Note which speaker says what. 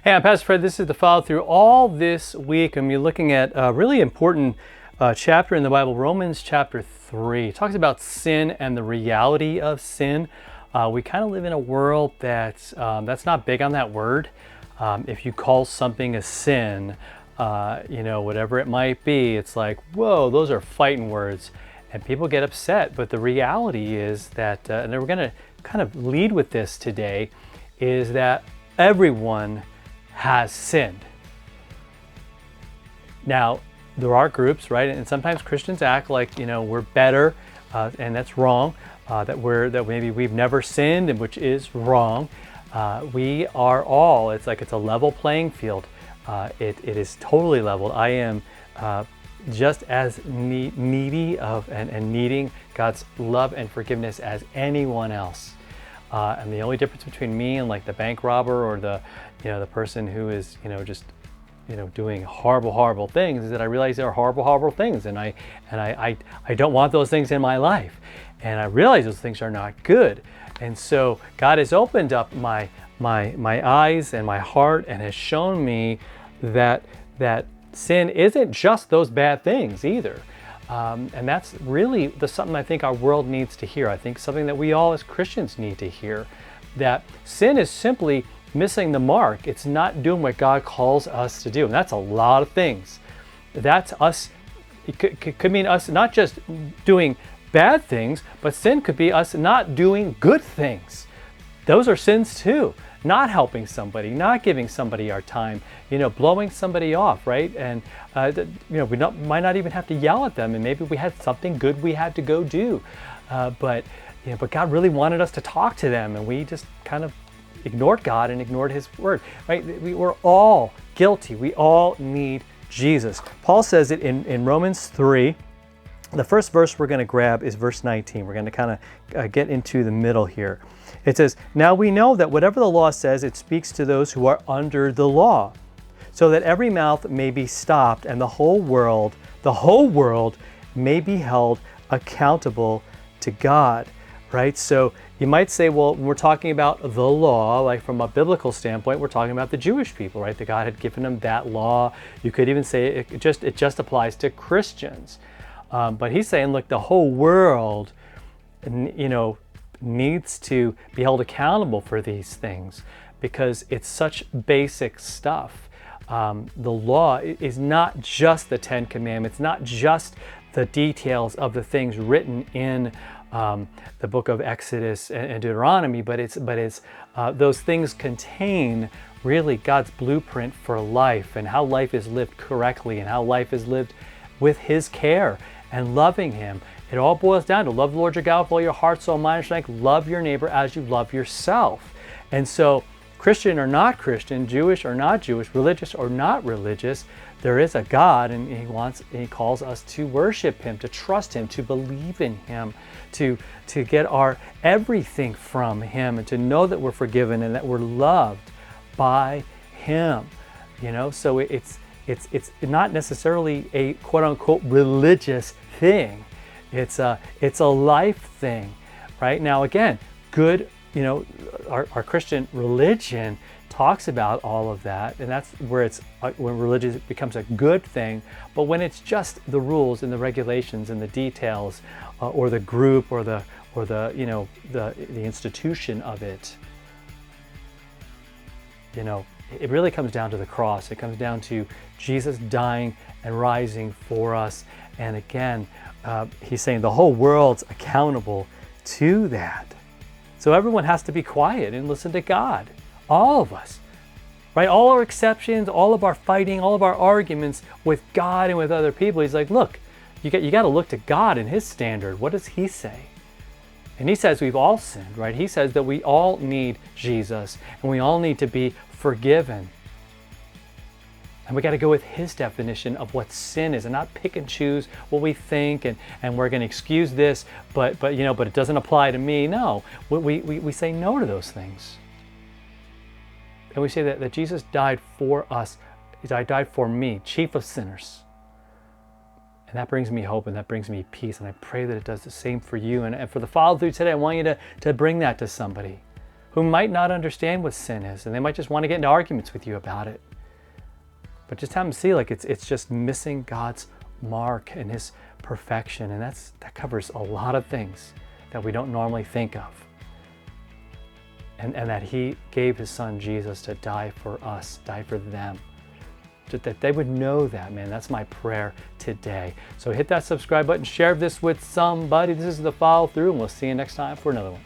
Speaker 1: Hey, I'm Pastor Fred. This is the follow through. All this week, I'm looking at a really important chapter in the Bible, Romans chapter 3. It talks about sin and the reality of sin. We kind of live in a world that's not big on that word. If you call something a sin, whatever it might be, it's like, whoa, those are fighting words. And people get upset. But the reality is that, and we're going to kind of lead with this today, is that everyone has sinned. Now, there are groups, right? And sometimes Christians act like, we're better, and that's wrong. That maybe we've never sinned, and which is wrong. We are all. It's like it's a level playing field. It is totally leveled. I am just as needy of and needing God's love and forgiveness as anyone else. And the only difference between me and like the bank robber or the person who is doing horrible things is that I realize there are horrible things, and I don't want those things in my life, and I realize those things are not good. And so God has opened up my eyes and my heart and has shown me that sin isn't just those bad things either. And that's really something I think our world needs to hear. I think something that we all as Christians need to hear, that sin is simply missing the mark. It's not doing what God calls us to do. And that's a lot of things. That's us. It could mean us not just doing bad things, but sin could be us not doing good things. Those are sins too. Not helping somebody, not giving somebody our time, blowing somebody off, right? And we might not even have to yell at them, and maybe we had something good we had to go do, but God really wanted us to talk to them, and we just kind of ignored God and ignored His word, right? We're all guilty. We all need Jesus. Paul says it in Romans 3. The first verse we're going to grab is verse 19. We're going to kind of get into the middle here. It says, "Now we know that whatever the law says, it speaks to those who are under the law, so that every mouth may be stopped and the whole world may be held accountable to God." Right? So you might say, well, when we're talking about the law, like from a biblical standpoint, we're talking about the Jewish people, right? That God had given them that law. You could even say it just applies to Christians. But he's saying, look, the whole world, needs to be held accountable for these things because it's such basic stuff. The law is not just the Ten Commandments, not just the details of the things written in the book of Exodus and Deuteronomy, but it's those things contain really God's blueprint for life and how life is lived correctly and how life is lived with His care and loving Him. It all boils down to love the Lord your God with all your heart, soul, mind, and strength. Love your neighbor as you love yourself. And so, Christian or not Christian, Jewish or not Jewish, religious or not religious, there is a God, and He calls us to worship Him, to trust Him, to believe in Him, to get our everything from Him, and to know that we're forgiven and that we're loved by Him. So it's not necessarily a quote unquote religious thing. It's a life thing, right? Now again, good, our Christian religion talks about all of that, and that's where when religion becomes a good thing. But when it's just the rules and the regulations and the details, or the group or the institution of it, it really comes down to the cross. It comes down to Jesus dying and rising for us. And again, he's saying the whole world's accountable to that. So everyone has to be quiet and listen to God. All of us, right? All our exceptions, all of our fighting, all of our arguments with God and with other people. He's like, look, you got to look to God and His standard. What does He say? And He says we've all sinned, right? He says that we all need Jesus and we all need to be forgiven. And we got to go with His definition of what sin is and not pick and choose what we think and we're going to excuse this, but it doesn't apply to me. No, we say no to those things. And we say that Jesus died for us. He died for me, chief of sinners. And that brings me hope and that brings me peace. And I pray that it does the same for you. And for the follow through today, I want you to bring that to somebody who might not understand what sin is, and they might just want to get into arguments with you about it. But just have them see like it's just missing God's mark and his perfection, and that covers a lot of things that we don't normally think of. And that he gave his son Jesus to die for us, die for them. That they would know that, man. That's my prayer today. So hit that subscribe button, share this with somebody. This is The Follow Through, and we'll see you next time for another one.